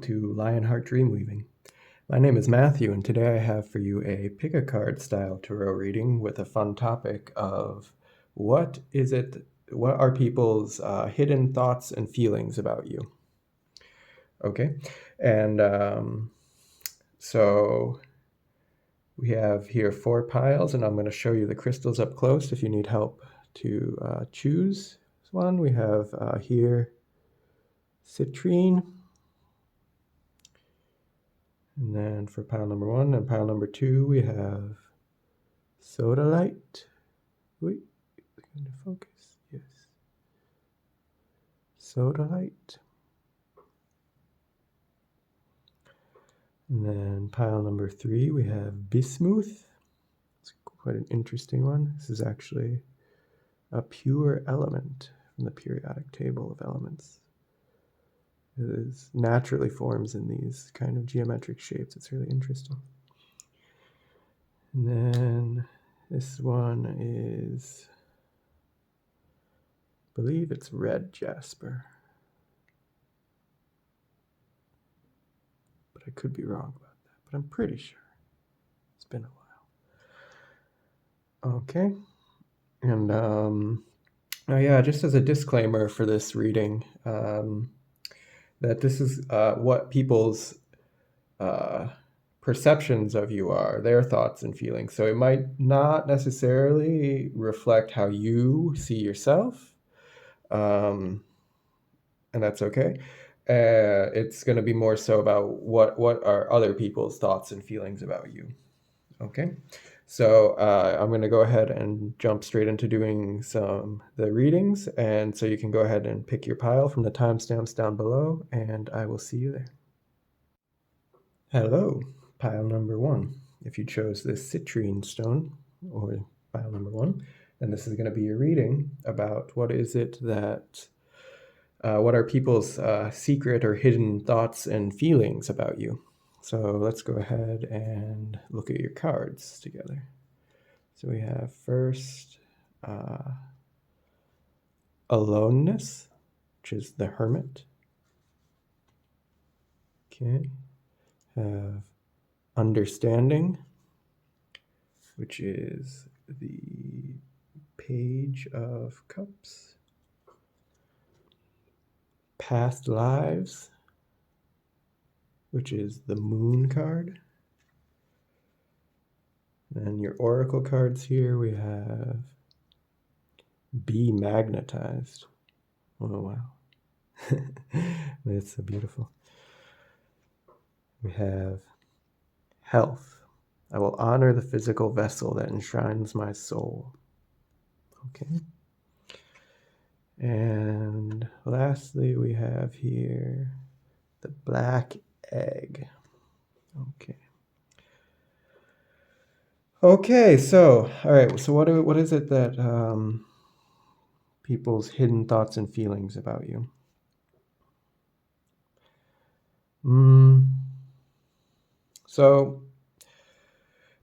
to Lionheart Dreamweaving. My name is Matthew, and today I have for you a pick-a-card style tarot reading with a fun topic of what are people's hidden thoughts and feelings about you? Okay, and so we have here 4 piles, and I'm going to show you the crystals up close if you need help to choose one. We have here citrine. And then for pile number 1 and pile number 2, we have sodalite. Wait, going to focus. Yes. Sodalite. And then pile number 3, we have bismuth. It's quite an interesting one. This is actually a pure element from the periodic table of elements. It is naturally forms in these kind of geometric shapes. It's really interesting. And then this one is, I believe it's red jasper. But I could be wrong about that, but I'm pretty sure. It's been a while. Okay. And oh yeah, just as a disclaimer for this reading, that this is what people's perceptions of you are, their thoughts and feelings. So it might not necessarily reflect how you see yourself, and that's okay. It's going to be more so about what are other people's thoughts and feelings about you. Okay, so I'm going to go ahead and jump straight into doing the readings, and so you can go ahead and pick your pile from the timestamps down below, and I will see you there. Hello, pile number 1. If you chose this citrine stone, or pile number 1, then this is going to be your reading about what is it that, what are people's secret or hidden thoughts and feelings about you. So let's go ahead and look at your cards together. So we have first aloneness, which is the Hermit. Okay. Have understanding, which is the Page of Cups. Past lives, which is the Moon card. And your oracle cards here, we have Be Magnetized. Oh, wow. It's so beautiful. We have health. I will honor the physical vessel that enshrines my soul. Okay. And lastly, we have here the black egg. Okay. Okay, so, all right, so what is it that people's hidden thoughts and feelings about you? So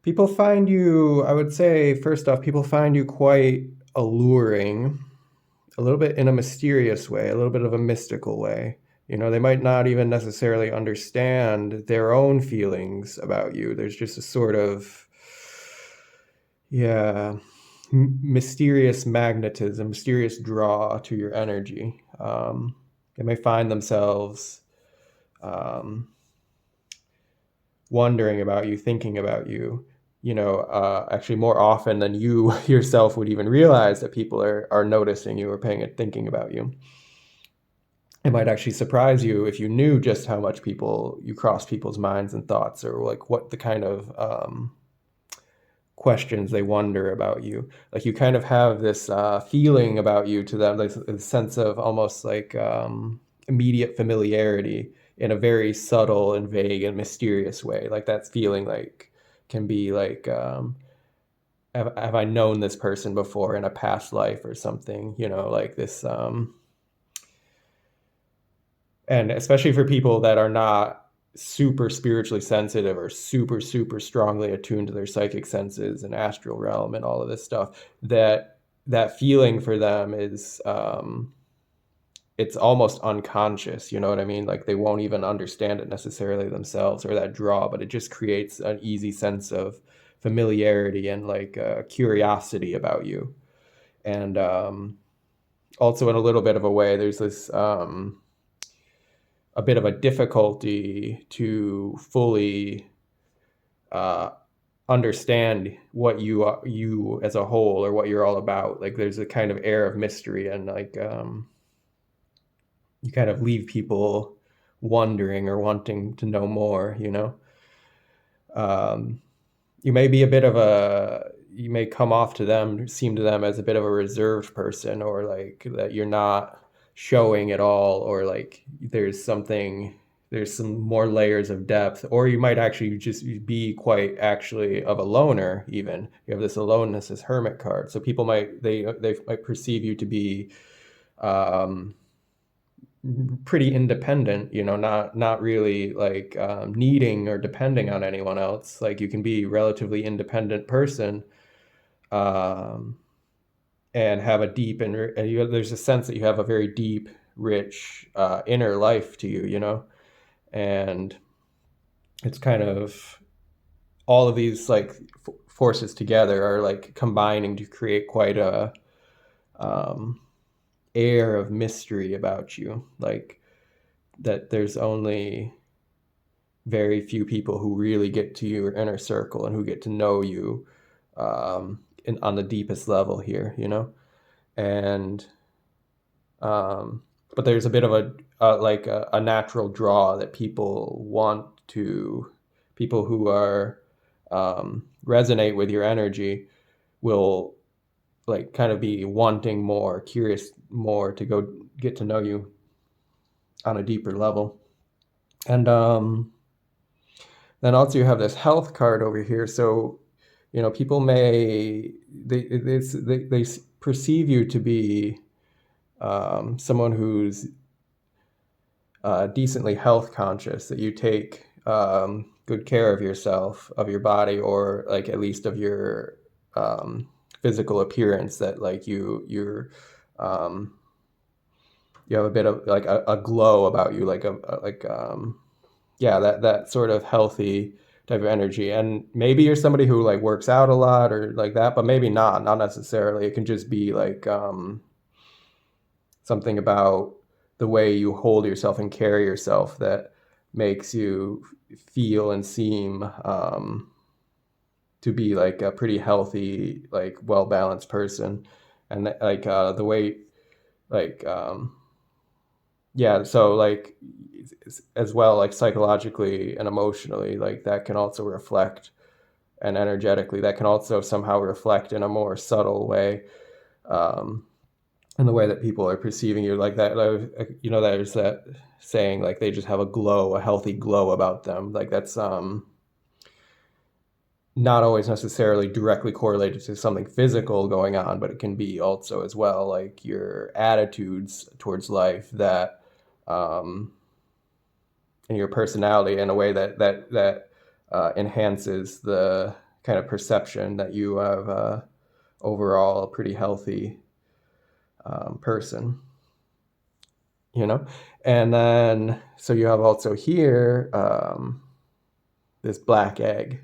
people find you, I would say, first off, people find you quite alluring, a little bit in a mysterious way, a little bit of a mystical way. You know, they might not even necessarily understand their own feelings about you. There's just a sort of, mysterious magnetism, mysterious draw to your energy. They may find themselves wondering about you, thinking about you, actually more often than you yourself would even realize that people are noticing you or thinking about you. It might actually surprise you if you knew just how much you cross people's minds and thoughts, or like what the kind of questions they wonder about you. Like you kind of have this feeling about you to them, like a sense of almost like immediate familiarity in a very subtle and vague and mysterious way. Like that feeling like can be like, have I known this person before in a past life or something, like this. And especially for people that are not super spiritually sensitive or super, super strongly attuned to their psychic senses and astral realm and all of this stuff, that feeling for them is it's almost unconscious, you know what I mean? Like they won't even understand it necessarily themselves, or that draw, but it just creates an easy sense of familiarity and like curiosity about you. And also in a little bit of a way, there's this a bit of a difficulty to fully uh, understand what you are, you as a whole, or what you're all about. Like there's a kind of air of mystery, and like you kind of leave people wondering or wanting to know more, you know. um, you may be a bit of a, you may come off to them, seem to them as a bit of a reserved person, or like that you're not showing at all, or like there's something, there's some more layers of depth, or you might actually just be quite actually of a loner. Even you have this aloneness, this hermit card, so people might, they might perceive you to be um, pretty independent, you know, not really like needing or depending on anyone else. Like you can be a relatively independent person, um, and have a deep and you, there's a sense that you have a very deep, rich inner life to you, you know. And it's kind of all of these like forces together are like combining to create quite a um, air of mystery about you, like that there's only very few people who really get to your inner circle and who get to know you on the deepest level here, you know. And um, but there's a bit of like a natural draw that people want to, people who are resonate with your energy will like kind of be wanting more, curious more to go get to know you on a deeper level. And then also you have this health card over here. So, you know, people may, they perceive you to be someone who's decently health conscious, that you take good care of yourself, of your body, or like at least of your um, physical appearance, that like um, you have a bit of like a glow about you, like yeah, that sort of healthy type of energy. And maybe you're somebody who like works out a lot or like that, but maybe not necessarily. It can just be like something about the way you hold yourself and carry yourself that makes you feel and seem to be like a pretty healthy, like well balanced person. And like the way like yeah, so like as well, like psychologically and emotionally, like that can also reflect, and energetically that can also somehow reflect in a more subtle way, um, in the way that people are perceiving you. Like that, you know, there's that saying like they just have a glow, a healthy glow about them. Like that's not always necessarily directly correlated to something physical going on, but it can be also as well like your attitudes towards life, that um, and your personality in a way that enhances the kind of perception that you have overall a pretty healthy person, you know. And then so you have also here this black egg.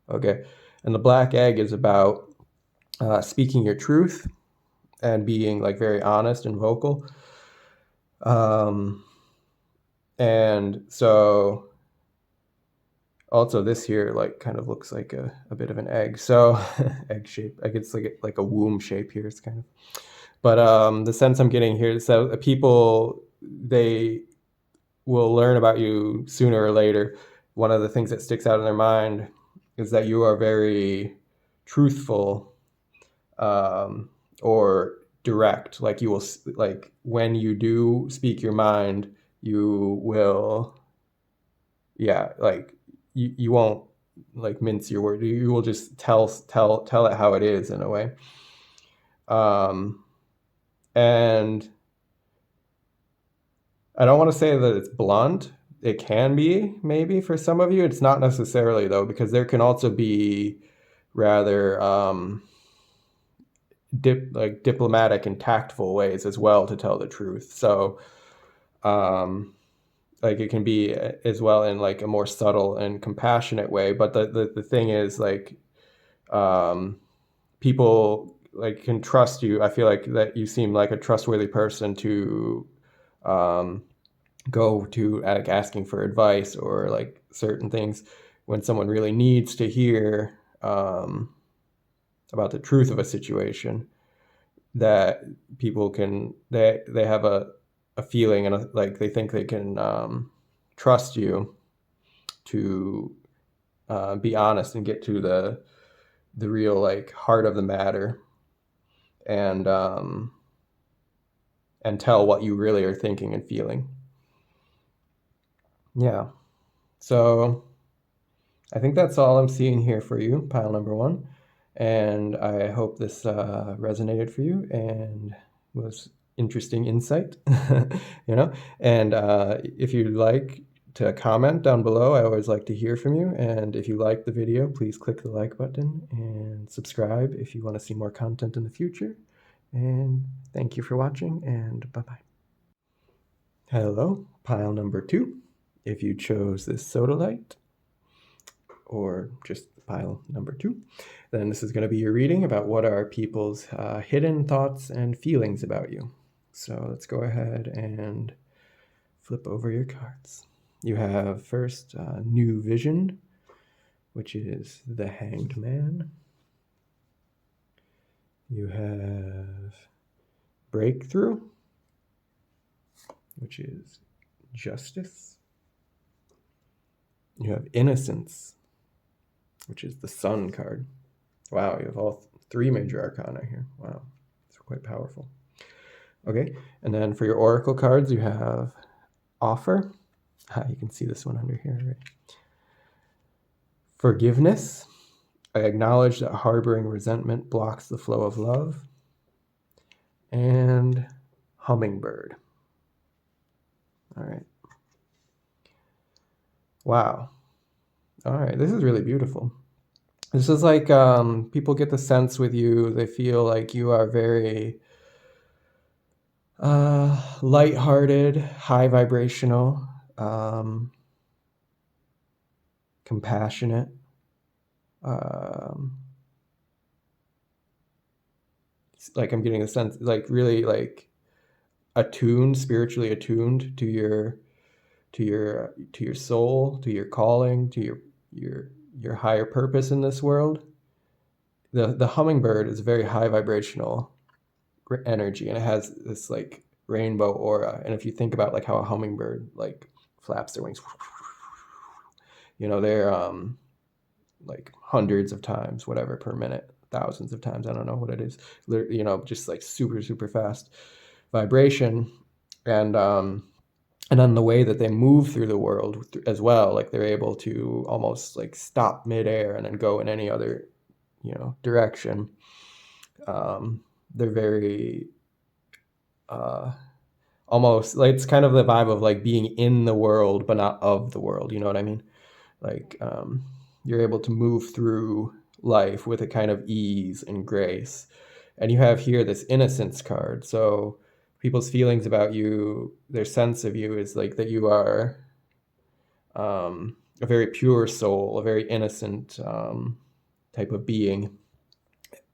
Okay, and the black egg is about speaking your truth and being like very honest and vocal. Um, and so also this here like kind of looks like a bit of an egg, so egg shape, I guess, like a womb shape here, it's kind of. But the sense I'm getting here is that people, they will learn about you sooner or later. One of the things that sticks out in their mind is that you are very truthful, um, or direct. Like you will, like when you do speak your mind, you will, yeah, like you won't like mince your word. You will just tell it how it is in a way. Um, and I don't want to say that it's blunt. It can be maybe for some of you. It's not necessarily though, because there can also be rather like diplomatic and tactful ways as well to tell the truth. So Like it can be as well in like a more subtle and compassionate way. But the thing is like, people like can trust you. I feel like that you seem like a trustworthy person to um, go to, like asking for advice or like certain things when someone really needs to hear about the truth of a situation. That people can they have a feeling and like they think they can trust you to be honest and get to the real like heart of the matter, and tell what you really are thinking and feeling. Yeah. So I think that's all I'm seeing here for you, pile number one. And I hope this resonated for you and was interesting insight, you know. And if you'd like to comment down below, I always like to hear from you. And if you like the video, please click the like button and subscribe if you want to see more content in the future. And thank you for watching, and bye-bye. Hello, pile number two. If you chose this soda light, or just pile number two, then this is going to be your reading about what are people's hidden thoughts and feelings about you. So let's go ahead and flip over your cards. You have first New Vision, which is the Hanged Man. You have Breakthrough, which is Justice. You have Innocence, which is the Sun card. Wow, you have all three major arcana here. Wow, it's quite powerful. Okay, and then for your oracle cards, you have Offer. You can see this one under here, right? Forgiveness. I acknowledge that harboring resentment blocks the flow of love. And Hummingbird. All right. Wow. All right, this is really beautiful. This is like people get the sense with you, they feel like you are very lighthearted, high vibrational, compassionate. Like I'm getting a sense, like really like attuned, spiritually attuned to your soul, to your calling, to your higher purpose in this world. The hummingbird is very high vibrational energy, and it has this like rainbow aura. And if you think about like how a hummingbird like flaps their wings, you know, they're like hundreds of times, whatever, per minute, thousands of times, I don't know what it is, you know, just like super fast vibration. And then the way that they move through the world as well, like they're able to almost like stop midair and then go in any other, you know, direction. They're very almost like, it's kind of the vibe of like being in the world but not of the world, you know what I mean? Like you're able to move through life with a kind of ease and grace. And you have here this Innocence card. So people's feelings about you, their sense of you is like that you are a very pure soul, a very innocent type of being.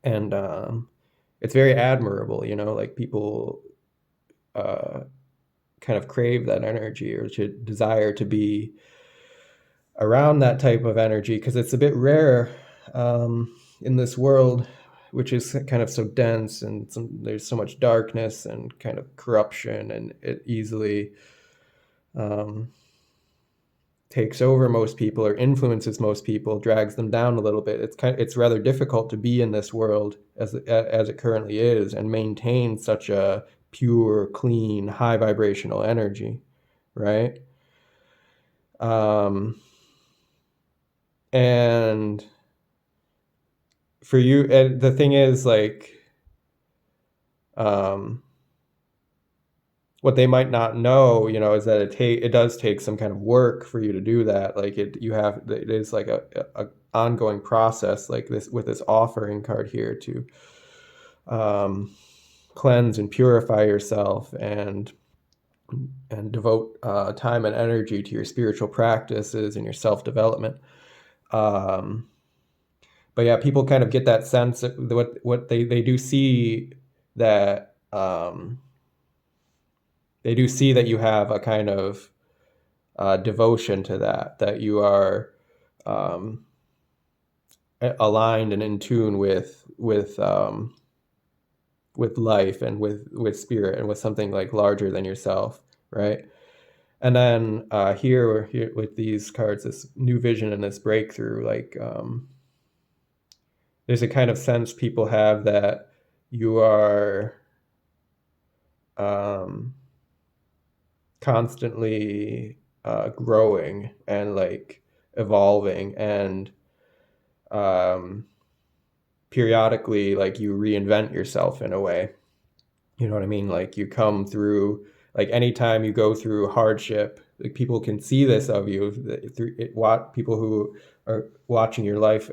And it's very admirable, you know, like people kind of crave that energy or to desire to be around that type of energy, because it's a bit rare in this world, which is kind of so dense, and there's so much darkness and kind of corruption, and it easily takes over most people or influences most people, drags them down a little bit. It's rather difficult to be in this world as it currently is and maintain such a pure, clean, high vibrational energy, right? And for you, and the thing is, like, what they might not know, you know, is that it does take some kind of work for you to do that. Like it is like a ongoing process, like this with this offering card here, to cleanse and purify yourself and and devote time and energy to your spiritual practices and your self-development. Um, but yeah, people kind of get that sense of what they do see that they do see that you have a kind of devotion to that you are um, aligned and in tune with life and with spirit and with something like larger than yourself, right? And then here with these cards, this new vision and this breakthrough, like there's a kind of sense people have that you are um, constantly growing and like evolving, and um, periodically like you reinvent yourself in a way. You know what I mean? Like you come through, like anytime you go through hardship, like people can see this of you through it, what people who are watching your life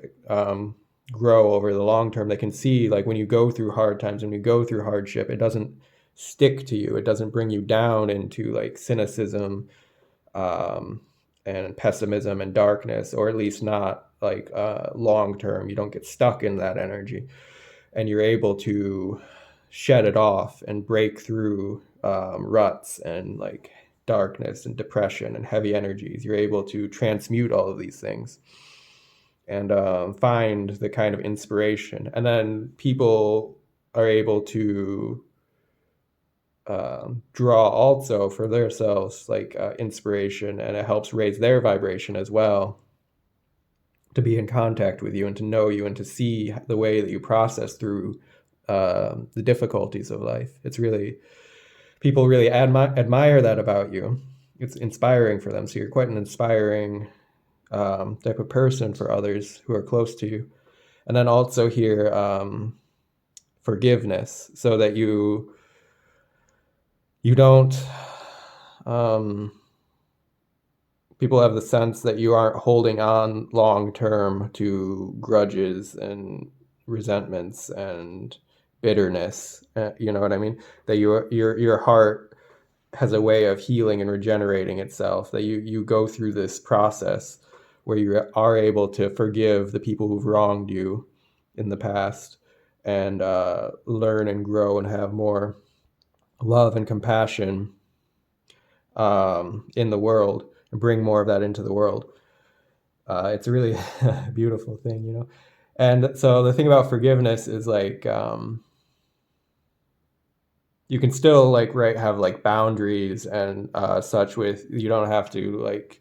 grow over the long term, they can see like when you go through hard times, when you go through hardship, it doesn't stick to you. It doesn't bring you down into like cynicism um, and pessimism and darkness, or at least not like long term. You don't get stuck in that energy, and you're able to shed it off and break through ruts and like darkness and depression and heavy energies. You're able to transmute all of these things and find the kind of inspiration. And then people are able to draw also for themselves like inspiration, and it helps raise their vibration as well, to be in contact with you and to know you and to see the way that you process through the difficulties of life. It's really, people really admire that about you. It's inspiring for them. So you're quite an inspiring type of person for others who are close to you. And then also here, forgiveness, so that you don't um, people have the sense that you aren't holding on long term to grudges and resentments and bitterness. You know what I mean? That your heart has a way of healing and regenerating itself. That you go through this process where you are able to forgive the people who've wronged you in the past, and learn and grow and have more love and compassion in the world, and bring more of that into the world. It's a really beautiful thing, you know. And so the thing about forgiveness is like you can still like right have like boundaries and such with, you don't have to like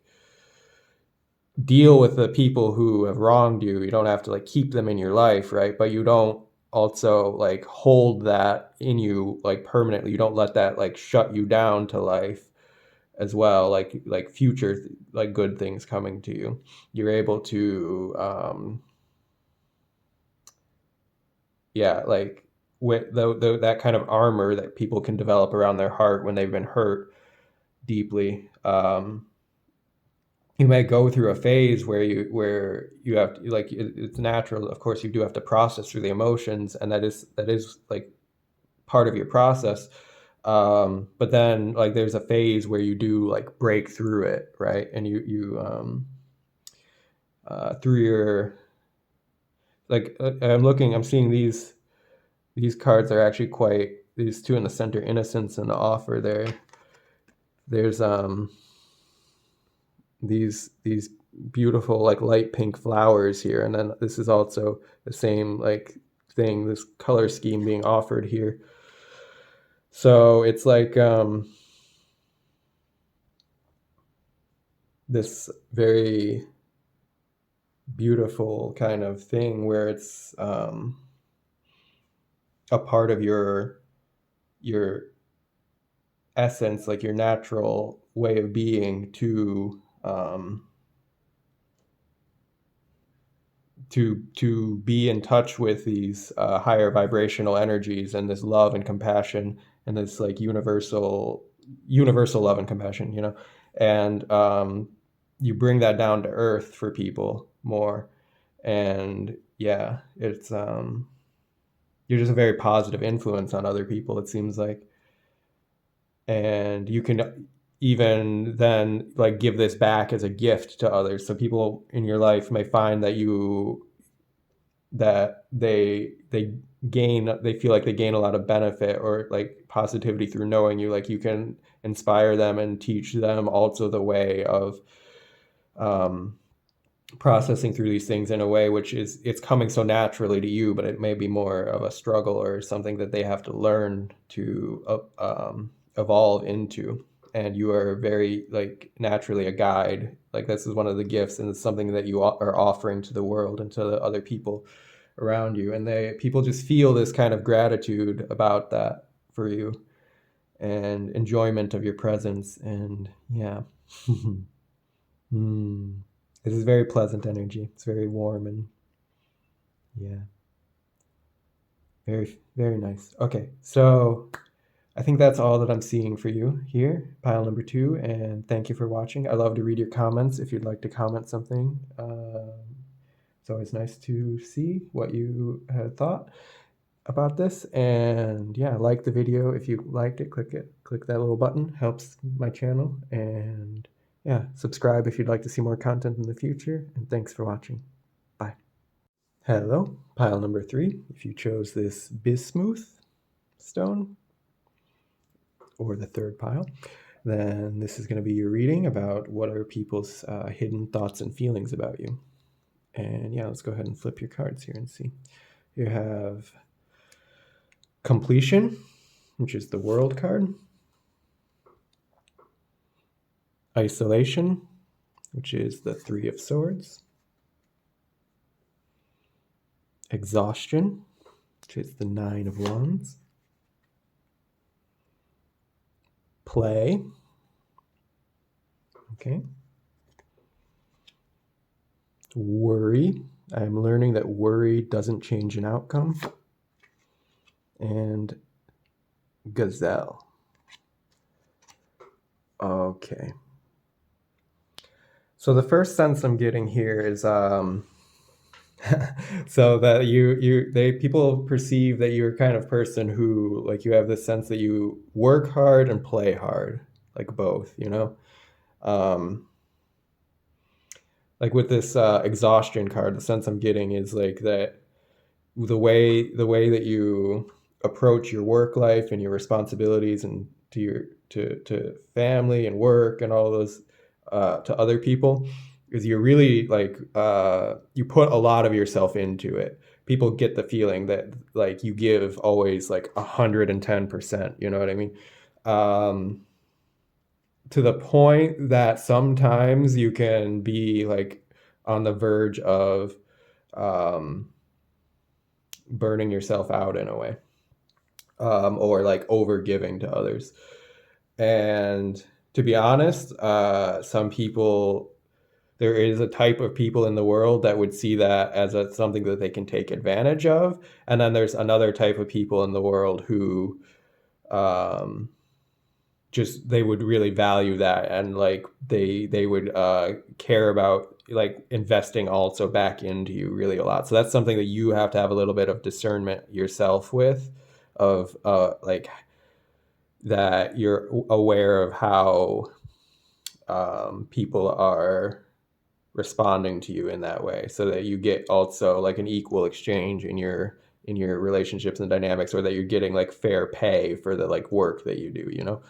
deal with the people who have wronged you. You don't have to like keep them in your life, right? But you don't also like hold that in you like permanently. You don't let that like shut you down to life as well, like future like good things coming to you. You're able to yeah, like with that kind of armor that people can develop around their heart when they've been hurt deeply. You may go through a phase where you have to, like it's natural, of course you do have to process through the emotions, and that is like part of your process. But then like there's a phase where you do like break through it, right? And through your like I'm seeing these cards are actually quite, these two in the center, innocence and offer there. There's these beautiful like light pink flowers here, and then this is also the same like thing, this color scheme being offered here. So it's like this very beautiful kind of thing where it's a part of your essence, like your natural way of being, to be in touch with these higher vibrational energies and this love and compassion and this like universal love and compassion, you know. And you bring that down to earth for people more. And yeah, it's you're just a very positive influence on other people, it seems like. and you can even then like give this back as a gift to others. So people in your life may find that they feel like they gain a lot of benefit or like positivity through knowing you. Like you can inspire them and teach them also the way of um, processing through these things in a way which is it's coming so naturally to you, but it may be more of a struggle or something that they have to learn to evolve into. And you are very like naturally a guide. Like this is one of the gifts, and it's something that you are offering to the world and to the other people around you. And people just feel this kind of gratitude about that for you and enjoyment of your presence. And yeah. Mm. This is very pleasant energy. It's very warm and yeah, very, very nice. Okay, so I think that's all that I'm seeing for you here, pile number 2, and thank you for watching. I love to read your comments if you'd like to comment something. It's always nice to see what you had thought about this, and yeah, like the video if you liked it. Click that little button, helps my channel, and yeah, subscribe if you'd like to see more content in the future, and thanks for watching. Bye. Hello, pile number 3. If you chose this bismuth stone, or the third pile, then this is going to be your reading about what are people's hidden thoughts and feelings about you. And yeah, let's go ahead and flip your cards here and see. You have completion, which is the world card. Isolation, which is the 3 of swords. Exhaustion, which is the 9 of wands. Play. Okay. Worry. I'm learning that worry doesn't change an outcome. And gazelle. Okay. So the first sense I'm getting here is so that people perceive that you're kind of person who like you have this sense that you work hard and play hard, like both, you know. Like with this exhaustion card, the sense I'm getting is like that the way that you approach your work life and your responsibilities and to family and work and all those to other people is you're really like you put a lot of yourself into it. People get the feeling that like you give always like 110%, you know what I mean? um, to the point that sometimes you can be like on the verge of um, burning yourself out in a way, or like over giving to others. And to be honest, some people, there is a type of people in the world that would see that as something that they can take advantage of. And then there's another type of people in the world who um, just they would really value that, and like they would care about like investing also back into you really a lot. So that's something that you have to have a little bit of discernment yourself with, of like that you're aware of how people are responding to you in that way, so that you get also like an equal exchange in your relationships and dynamics, or that you're getting like fair pay for the like work that you do, you know.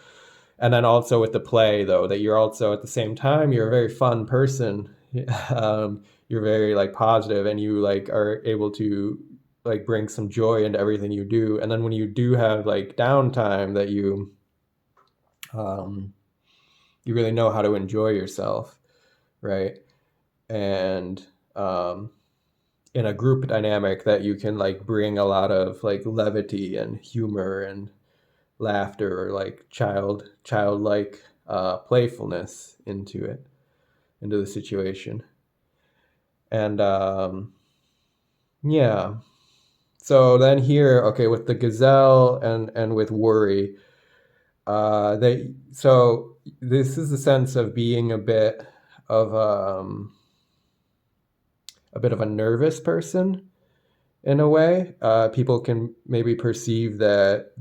And then also with the play though, that you're also at the same time you're a very fun person. You're very like positive, and you like are able to like bring some joy into everything you do. And then when you do have like downtime, that um, you really know how to enjoy yourself, right? And um, in a group dynamic, that you can like bring a lot of like levity and humor and laughter, or like childlike playfulness into it, into the situation. And yeah, so then here, okay, with the gazelle and with worry, they so this is a sense of being of a bit of a nervous person in a way. People can maybe perceive that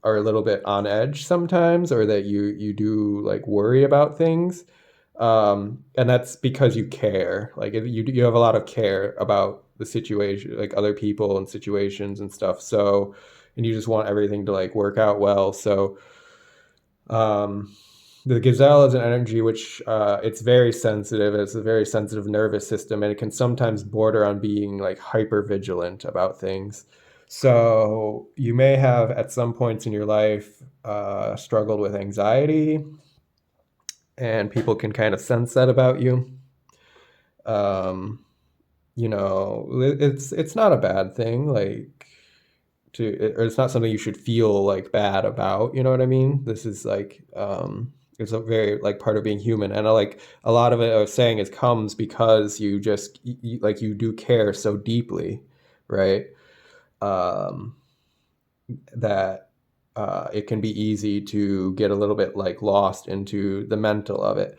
are a little bit on edge sometimes, or that you do like worry about things, and that's because you care. Like you have a lot of care about the situation, like other people and situations and stuff. So, and you just want everything to like work out well. So, um, the gazelle is an energy which it's very sensitive. It's a very sensitive nervous system, and it can sometimes border on being like hyper vigilant about things. So you may have at some points in your life struggled with anxiety, and people can kind of sense that about you. Um, it's not a bad thing, like or it's not something you should feel like bad about. You know what I mean? This is like it's a very like part of being human, and like a lot of it I was saying is comes because you just like you do care so deeply, right? Um, that it can be easy to get a little bit like lost into the mental of it.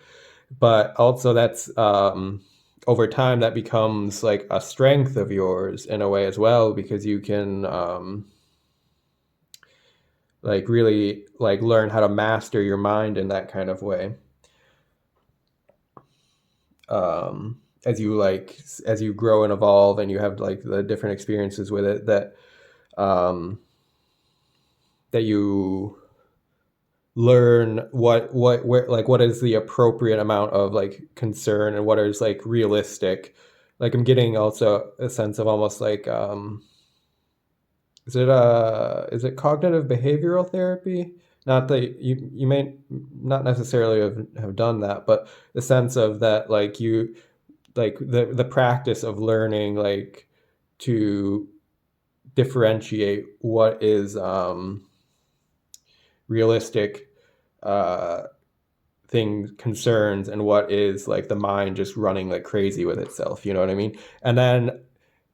But also that's over time that becomes like a strength of yours in a way as well, because you can like really like learn how to master your mind in that kind of way, as you grow and evolve and you have like the different experiences with it, um, that you learn what is the appropriate amount of like concern and what is like realistic. Like I'm getting also a sense of almost like is it cognitive behavioral therapy? Not that you may not necessarily have done that, but the sense of that like you like the practice of learning like to differentiate what is realistic uh thing concerns and what is like the mind just running like crazy with itself, you know what I mean? And then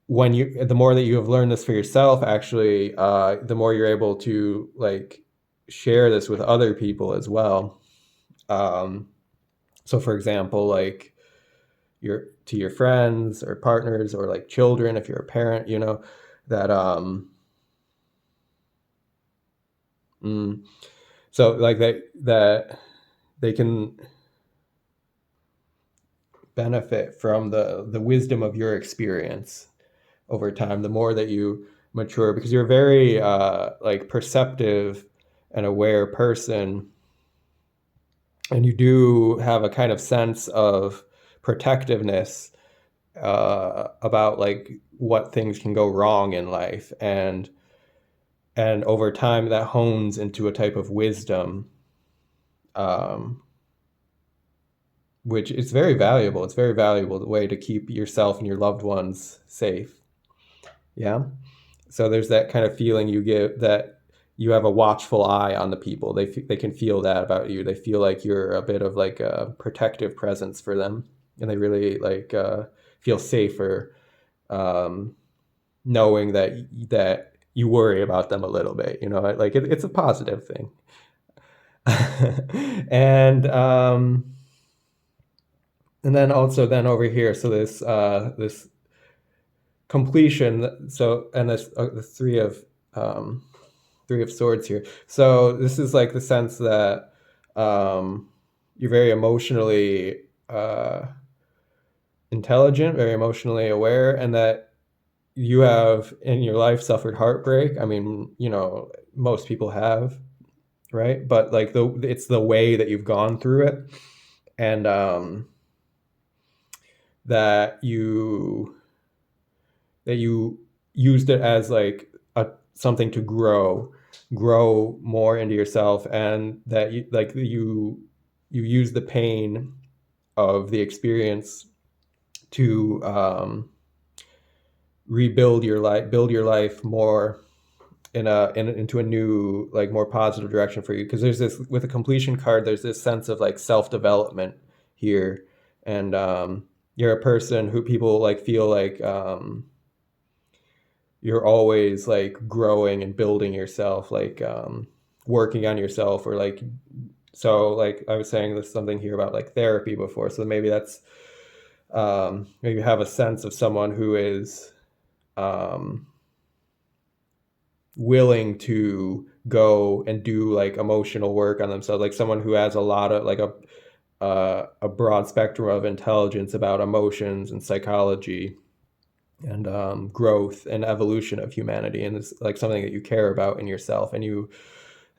when you the more that you have learned this for yourself, actually the more you're able to like share this with other people as well. um so for example, like your friends or partners or like children, if you're a parent, that mm, so like that they can benefit from the wisdom of your experience over time, the more that you mature, because you're a very like perceptive and aware person, and you do have a kind of sense of protectiveness about like what things can go wrong in life, and over time that hones into a type of wisdom, um, which is very valuable. It's very valuable, the way to keep yourself and your loved ones safe. Yeah. So there's that kind of feeling you get, that you have a watchful eye on the people. They can feel that about you. They feel like you're a bit of like a protective presence for them, and they really like feel safer, um, knowing that you worry about them a little bit. Like it's a positive thing. and and then also then over here, so this completion. So and this the um, three of swords here. So this is like the sense that um, you're very emotionally intelligent, very emotionally aware, and that you have in your life suffered heartbreak. I mean, most people have, right? But like it's the way that you've gone through it, and that you used it as like something to grow more into yourself, and that you use the pain of the experience to rebuild your life, build your life more into a new like more positive direction for you, because there's this with a completion card, there's this sense of like self-development here, and you're a person who people like feel like you're always like growing and building yourself, like working on yourself, or like, so like I was saying there's something here about like therapy before, so maybe that's maybe you have a sense of someone who is um, willing to go and do like emotional work on themselves, like someone who has a lot of like a broad spectrum of intelligence about emotions and psychology and growth and evolution of humanity, and it's like something that you care about in yourself, and you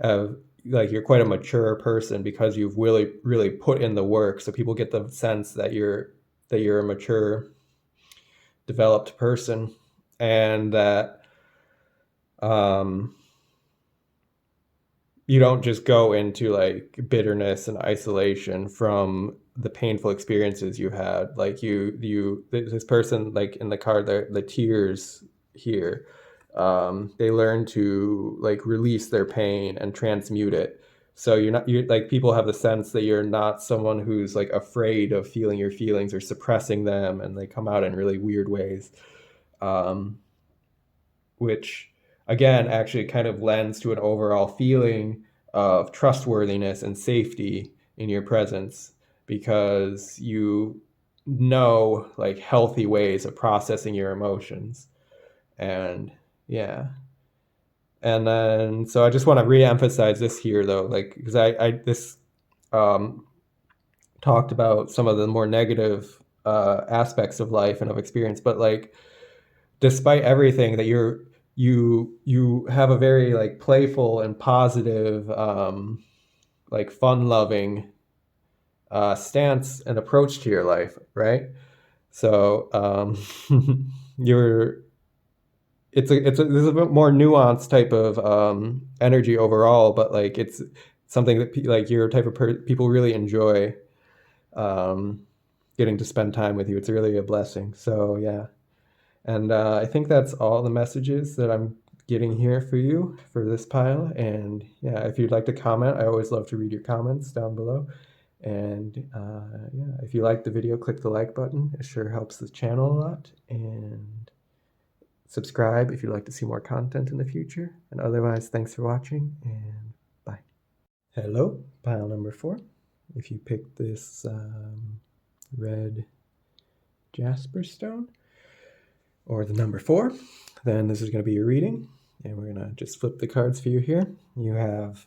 have like you're quite a mature person because you've really put in the work, so people get the sense that you're a mature, developed person, and that um you don't just go into like bitterness and isolation from the painful experiences you had. Like this person, like in the card, the tears here, they learn to like release their pain and transmute it. So you're like, people have the sense that you're not someone who's like afraid of feeling your feelings or suppressing them, and they come out in really weird ways. Um, which again actually kind of lends to an overall feeling of trustworthiness and safety in your presence, because you know like healthy ways of processing your emotions. And yeah, and then so I just want to re-emphasize this here though, like because I this um talked about some of the more negative aspects of life and of experience, but like despite everything, that you have a very like playful and positive, like fun loving stance and approach to your life, right? So you're this is a bit more nuanced type of energy overall, but like it's something that like your type of people really enjoy, um, getting to spend time with you. It's really a blessing. So yeah. And I think that's all the messages that I'm getting here for you for this pile. And yeah, if you'd like to comment, I always love to read your comments down below. And yeah, if you like the video, click the like button. It sure helps the channel a lot. And subscribe if you'd like to see more content in the future. And otherwise, thanks for watching, and bye. Hello, pile number 4. If you pick this red jasper stone, or the number 4, then this is going to be your reading. And we're going to just flip the cards for you here. You have,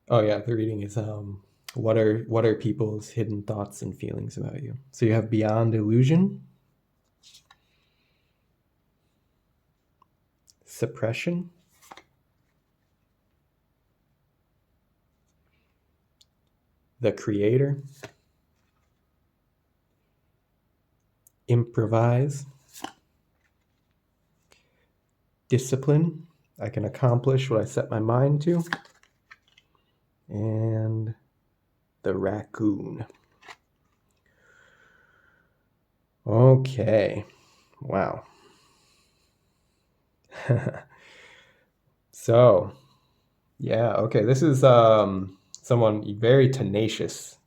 oh yeah, the reading is what are people's hidden thoughts and feelings about you. So you have beyond illusion, suppression, the creator, improvise, discipline, I can accomplish what I set my mind to, and the raccoon. Okay, wow. So yeah, okay, this is someone very tenacious.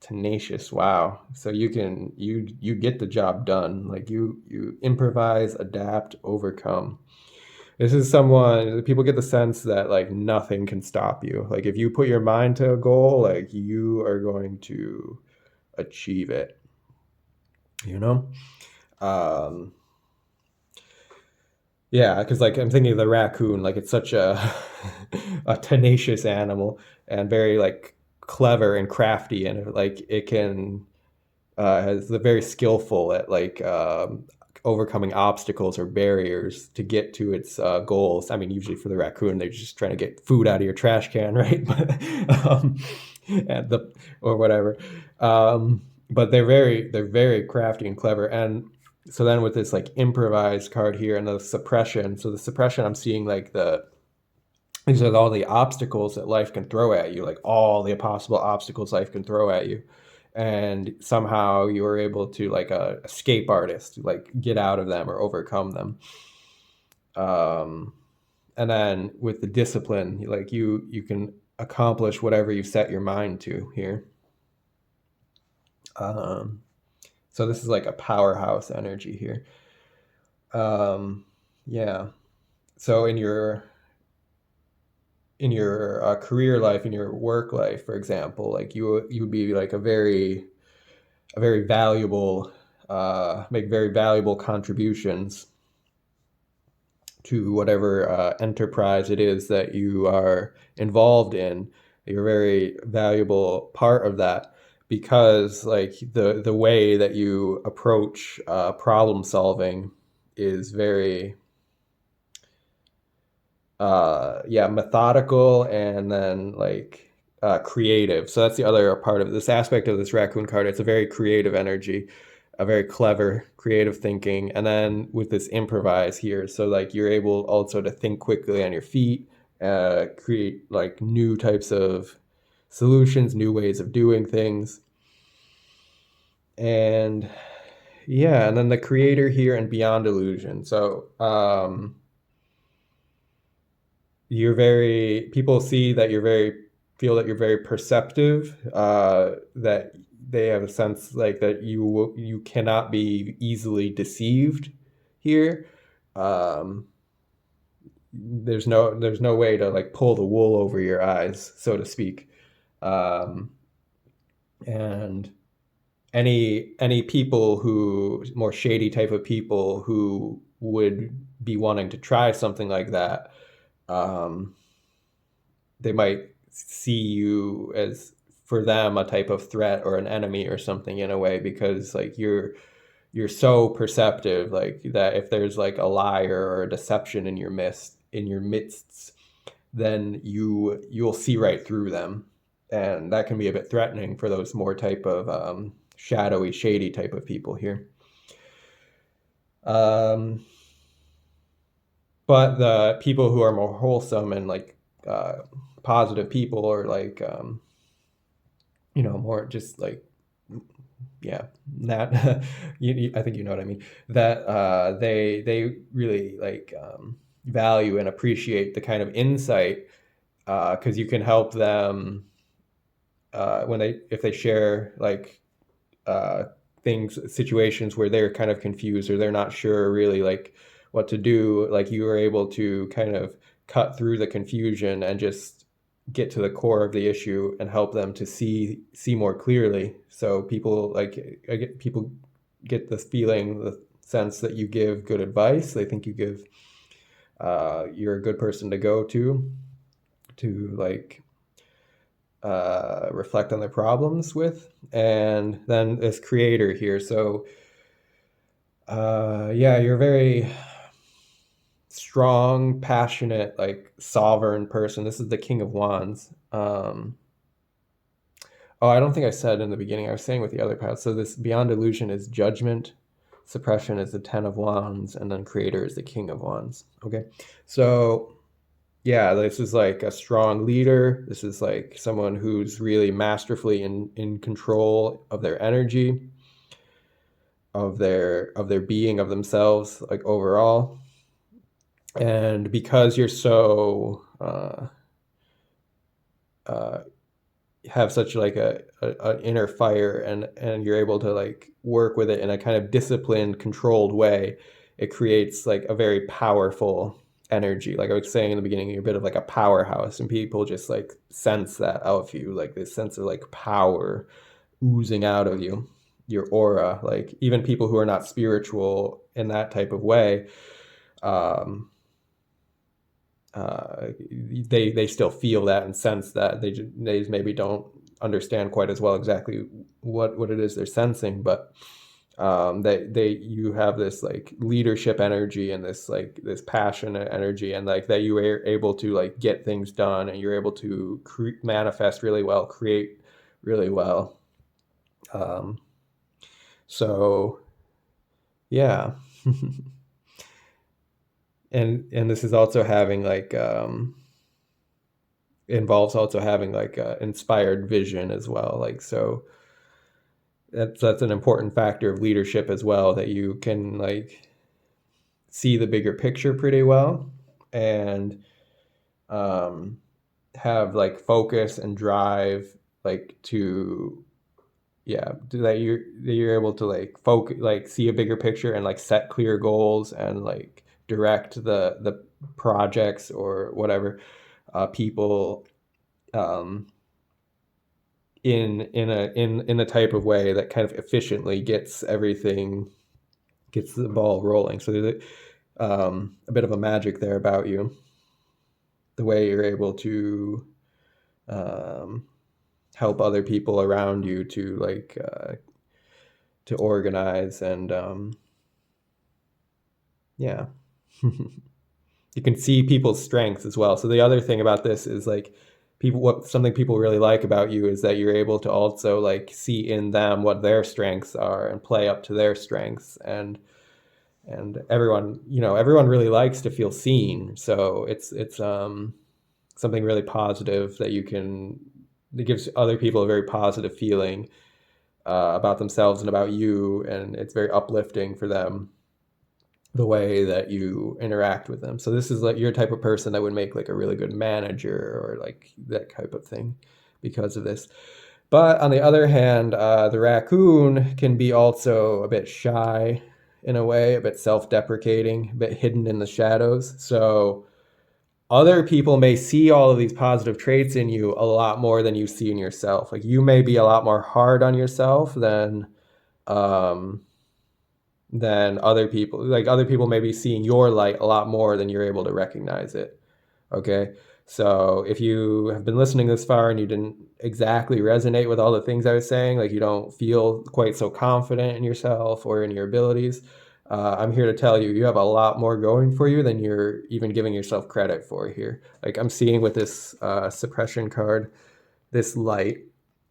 Wow. So you get the job done. Like you improvise, adapt, overcome. This is someone, people get the sense that like nothing can stop you. Like if you put your mind to a goal, like you are going to achieve it, you know? Um Yeah, because like I'm thinking of the raccoon, like it's such a a tenacious animal, and very like clever and crafty, and like it can is very skillful at like overcoming obstacles or barriers to get to its goals. I mean, usually for the raccoon, they're just trying to get food out of your trash can, right? But and the or whatever. But they're very crafty and clever. And so then with this like improvised card here and the suppression. So the suppression, I'm seeing like these are all the obstacles that life can throw at you, like all the possible obstacles life can throw at you, and somehow you were able to, like a escape artist, like get out of them or overcome them. um and then with the discipline, like you can accomplish whatever you set your mind to here. um so this is like a powerhouse energy here. Yeah, so in your career life, in your work life, for example, like you would be like a very valuable, make very valuable contributions to whatever enterprise it is that you are involved in. You're a very valuable part of that because like the way that you approach problem solving is very methodical and then like creative. So that's the other part of this aspect of this raccoon card. It's a very creative energy, a very clever, creative thinking. And then with this improvise here, so like you're able also to think quickly on your feet, create like new types of solutions, new ways of doing things. And yeah, and then the creator here and beyond illusion. So you're very people see that you're very feel that you're very perceptive, that they have a sense like that you cannot be easily deceived here. um, there's no way to like pull the wool over your eyes, so to speak. um, and any people who more shady type of people who would be wanting to try something like that, um, they might see you as for them a type of threat or an enemy or something in a way, because like you're so perceptive like that if there's like a liar or a deception in your midst, then you'll see right through them, and that can be a bit threatening for those more type of shadowy shady type of people here. um, but the people who are more wholesome and like uh, positive people, or like more just like, yeah, that I think you know what I mean. That they really like value and appreciate the kind of insight, because you can help them when they if they share like uh, situations where they're kind of confused or they're not sure really like what to do. Like you are able to kind of cut through the confusion and just get to the core of the issue and help them to see more clearly. So people get this feeling, the sense that you give good advice. They think you're a good person to go to like reflect on their problems with. And then this creator here. So yeah, you're a very strong, passionate, like sovereign person. This is the King of Wands. Oh, I don't think I said in the beginning. I was saying with the other path. So this beyond illusion is judgment, suppression is the Ten of Wands, and then creator is the King of Wands. Okay, so yeah, this is like a strong leader. This is like someone who's really masterfully in control of their energy, of their being, of themselves, like overall. And because you're so uh, have such like a inner fire, and you're able to like work with it in a kind of disciplined, controlled way, it creates like a very powerful energy. Like I was saying in the beginning, you're a bit of like a powerhouse, and people just like sense that out of you, like this sense of like power oozing out of you, your aura. Like even people who are not spiritual in that type of way, um, they still feel that and sense that. They maybe don't understand quite as well exactly what it is they're sensing, but they you have this like leadership energy and this like this passionate energy, and like that you are able to like get things done, and you're able to manifest really well, create really well. um, so yeah. And this is also having like involves also having like inspired vision as well. Like so that's an important factor of leadership as well, that you can like see the bigger picture pretty well, and um, have like focus and drive, like to yeah, that you're able to like focus, like see a bigger picture and like set clear goals and like direct the projects or whatever people um, in a type of way that kind of efficiently gets the ball rolling. So a bit of a magic there about you, the way you're able to um, help other people around you to to organize and yeah. You can see people's strengths as well. So the other thing about this is like something people really like about you is that you're able to also like see in them what their strengths are and play up to their strengths. And everyone, everyone really likes to feel seen. So it's something really positive that gives other people a very positive feeling about themselves and about you, and it's very uplifting for them the way that you interact with them. So this is like your type of person that would make like a really good manager or like that type of thing because of this. But on the other hand, the raccoon can be also a bit shy in a way, a bit self-deprecating, a bit hidden in the shadows. So other people may see all of these positive traits in you a lot more than you see in yourself. Like you may be a lot more hard on yourself um, than other people. Like other people may be seeing your light a lot more than you're able to recognize it. Okay. So if you have been listening this far and you didn't exactly resonate with all the things I was saying, like you don't feel quite so confident in yourself or in your abilities, I'm here to tell you, you have a lot more going for you than you're even giving yourself credit for here. Like I'm seeing with this suppression card, this light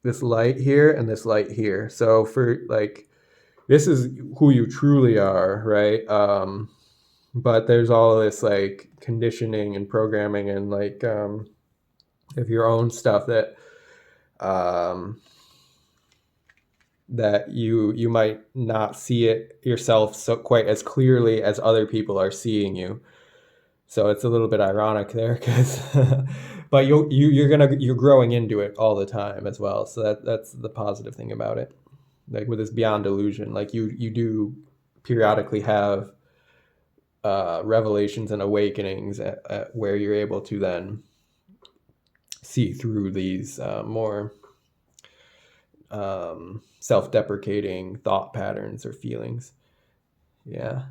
here and this light here. So for like, this is who you truly are, right? But there's all this like conditioning and programming and like of your own stuff um, that you might not see it yourself so quite as clearly as other people are seeing you. So it's a little bit ironic there because, but you're growing into it all the time as well. So that's the positive thing about it. Like with this beyond illusion, like you do periodically have revelations and awakenings at where you're able to then see through these more self-deprecating thought patterns or feelings. Yeah.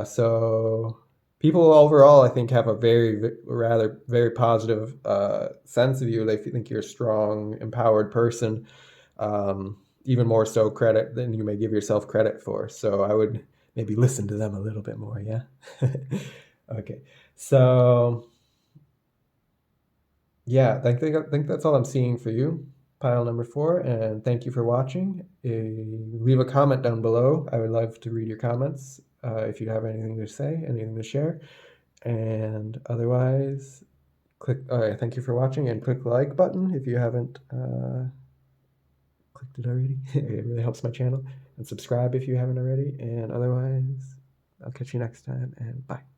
So people overall, I think, have a rather very positive sense of you. They think you're a strong, empowered person, even more so credit than you may give yourself credit for. So I would maybe listen to them a little bit more. Yeah. Okay. So yeah, I think that's all I'm seeing for you, pile number 4, and thank you for watching. Leave a comment down below. I would love to read your comments if you have anything to say, anything to share. And otherwise, thank you for watching, and click the like button if you haven't clicked it already. It really helps my channel. And subscribe if you haven't already. And otherwise, I'll catch you next time, and bye.